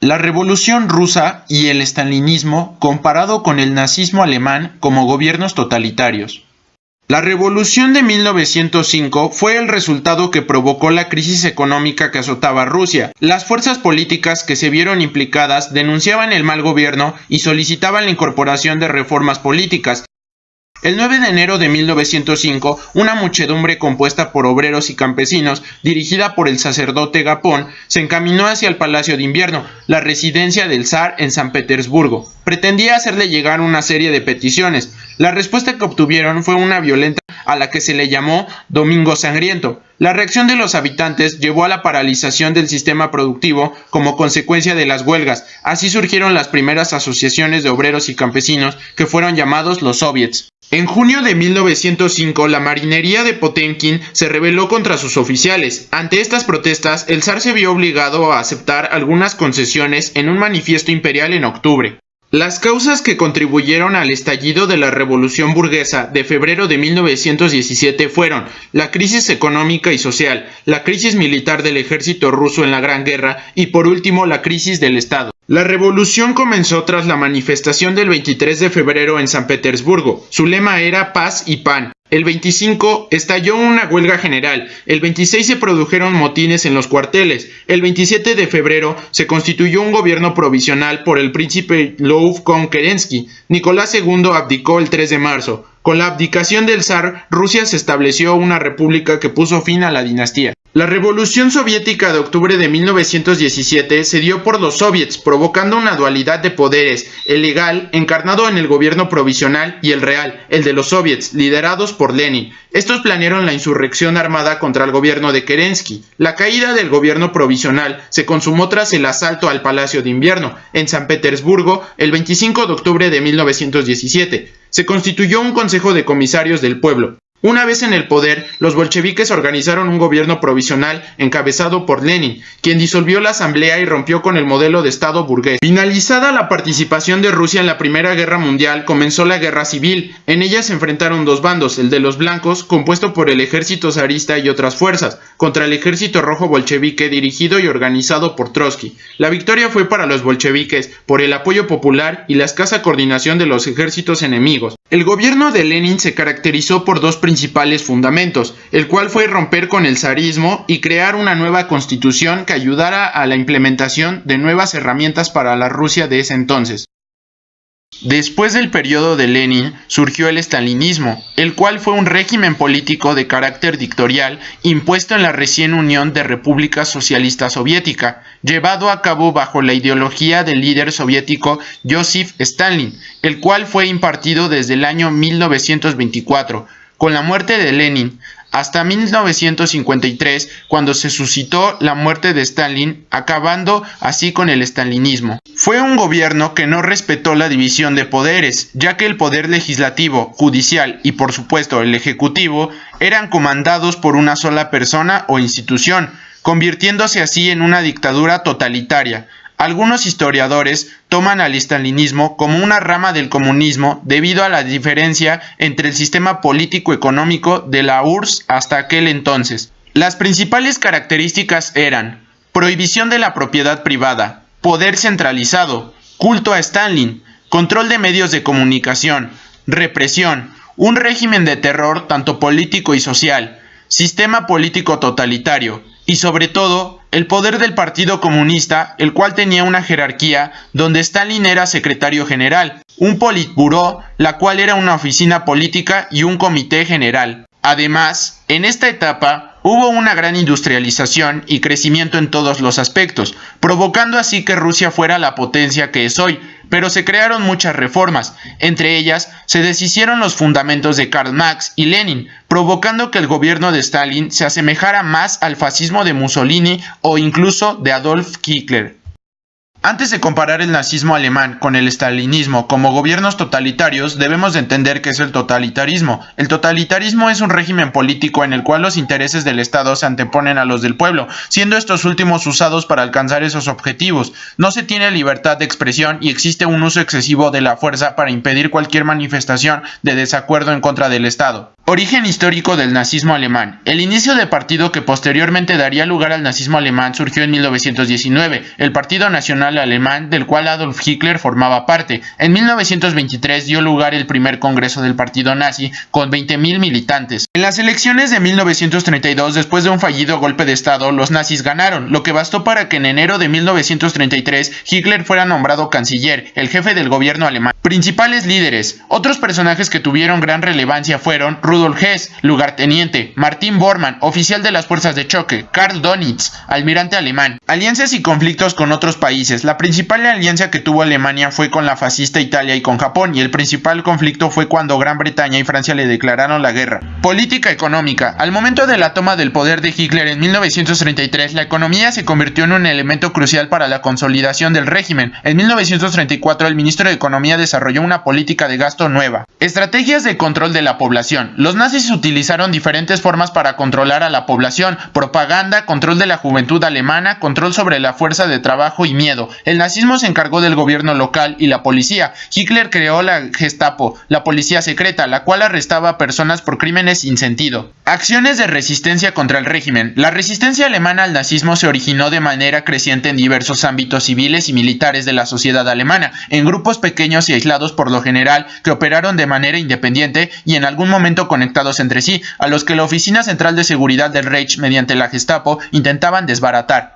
La Revolución Rusa y el estalinismo comparado con el nazismo alemán como gobiernos totalitarios. La Revolución de 1905 fue el resultado que provocó la crisis económica que azotaba a Rusia. Las fuerzas políticas que se vieron implicadas denunciaban el mal gobierno y solicitaban la incorporación de reformas políticas. El 9 de enero de 1905, una muchedumbre compuesta por obreros y campesinos, dirigida por el sacerdote Gapón, se encaminó hacia el Palacio de Invierno, la residencia del zar en San Petersburgo. Pretendía hacerle llegar una serie de peticiones. La respuesta que obtuvieron fue una violenta a la que se le llamó Domingo Sangriento. La reacción de los habitantes llevó a la paralización del sistema productivo como consecuencia de las huelgas. Así surgieron las primeras asociaciones de obreros y campesinos que fueron llamados los soviets. En junio de 1905, la marinería de Potemkin se rebeló contra sus oficiales. Ante estas protestas, el zar se vio obligado a aceptar algunas concesiones en un manifiesto imperial en octubre. Las causas que contribuyeron al estallido de la Revolución Burguesa de febrero de 1917 fueron la crisis económica y social, la crisis militar del ejército ruso en la Gran Guerra y por último la crisis del Estado. La revolución comenzó tras la manifestación del 23 de febrero en San Petersburgo. Su lema era paz y pan. El 25 estalló una huelga general, el 26 se produjeron motines en los cuarteles, el 27 de febrero se constituyó un gobierno provisional por el príncipe Lvov con Kerensky. Nicolás II abdicó el 3 de marzo. Con la abdicación del zar, Rusia se estableció una república que puso fin a la dinastía. La Revolución Soviética de octubre de 1917 se dio por los soviets, provocando una dualidad de poderes, el legal, encarnado en el gobierno provisional, y el real, el de los soviets, liderados por Lenin. Estos planearon la insurrección armada contra el gobierno de Kerensky. La caída del gobierno provisional se consumó tras el asalto al Palacio de Invierno, en San Petersburgo, el 25 de octubre de 1917. Se constituyó un consejo de comisarios del pueblo. Una vez en el poder, los bolcheviques organizaron un gobierno provisional encabezado por Lenin, quien disolvió la asamblea y rompió con el modelo de Estado burgués. Finalizada la participación de Rusia en la Primera Guerra Mundial, comenzó la Guerra Civil. En ella se enfrentaron dos bandos, el de los blancos, compuesto por el ejército zarista y otras fuerzas, contra el ejército rojo bolchevique dirigido y organizado por Trotsky. La victoria fue para los bolcheviques por el apoyo popular y la escasa coordinación de los ejércitos enemigos. El gobierno de Lenin se caracterizó por dos principales fundamentos, el cual fue romper con el zarismo y crear una nueva constitución que ayudara a la implementación de nuevas herramientas para la Rusia de ese entonces. Después del periodo de Lenin surgió el estalinismo, el cual fue un régimen político de carácter dictatorial impuesto en la recién Unión de República Socialista Soviética, llevado a cabo bajo la ideología del líder soviético Joseph Stalin, el cual fue impartido desde el año 1924, con la muerte de Lenin, hasta 1953, cuando se suscitó la muerte de Stalin, acabando así con el estalinismo. Fue un gobierno que no respetó la división de poderes, ya que el poder legislativo, judicial y por supuesto el ejecutivo eran comandados por una sola persona o institución, convirtiéndose así en una dictadura totalitaria. Algunos historiadores toman al estalinismo como una rama del comunismo debido a la diferencia entre el sistema político-económico de la URSS hasta aquel entonces. Las principales características eran prohibición de la propiedad privada, poder centralizado, culto a Stalin, control de medios de comunicación, represión, un régimen de terror tanto político y social, sistema político totalitario y sobre todo el poder del Partido Comunista, el cual tenía una jerarquía donde Stalin era secretario general, un politburó, la cual era una oficina política y un comité general. Además, en esta etapa hubo una gran industrialización y crecimiento en todos los aspectos, provocando así que Rusia fuera la potencia que es hoy, pero se crearon muchas reformas, entre ellas se deshicieron los fundamentos de Karl Marx y Lenin, provocando que el gobierno de Stalin se asemejara más al fascismo de Mussolini o incluso de Adolf Hitler. Antes de comparar el nazismo alemán con el estalinismo como gobiernos totalitarios, debemos de entender qué es el totalitarismo. El totalitarismo es un régimen político en el cual los intereses del Estado se anteponen a los del pueblo, siendo estos últimos usados para alcanzar esos objetivos. No se tiene libertad de expresión y existe un uso excesivo de la fuerza para impedir cualquier manifestación de desacuerdo en contra del Estado. Origen histórico del nazismo alemán. El inicio del partido que posteriormente daría lugar al nazismo alemán surgió en 1919, el Partido Nacional Alemán, del cual Adolf Hitler formaba parte. En 1923 dio lugar el primer congreso del partido nazi, con 20.000 militantes. En las elecciones de 1932, después de un fallido golpe de estado, los nazis ganaron, lo que bastó para que en enero de 1933 Hitler fuera nombrado canciller, el jefe del gobierno alemán. Principales líderes. Otros personajes que tuvieron gran relevancia fueron Rudolf Hess, lugarteniente; Martin Bormann, oficial de las fuerzas de choque; Karl Donitz, almirante alemán. Alianzas y conflictos con otros países. La principal alianza que tuvo Alemania fue con la fascista Italia y con Japón, y el principal conflicto fue cuando Gran Bretaña y Francia le declararon la guerra. Política económica. Al momento de la toma del poder de Hitler en 1933, la economía se convirtió en un elemento crucial para la consolidación del régimen. En 1934, el ministro de Economía desarrolló una política de gasto nueva. Estrategias de control de la población. Los nazis utilizaron diferentes formas para controlar a la población: propaganda, control de la juventud alemana, control sobre la fuerza de trabajo y miedo. El nazismo se encargó del gobierno local y la policía. Hitler creó la Gestapo, la policía secreta, la cual arrestaba a personas por crímenes sin sentido. Acciones de resistencia contra el régimen. La resistencia alemana al nazismo se originó de manera creciente en diversos ámbitos civiles y militares de la sociedad alemana, en grupos pequeños y aislados por lo general, que operaron de manera independiente y en algún momento conectados entre sí, a los que la Oficina Central de Seguridad del Reich mediante la Gestapo intentaban desbaratar.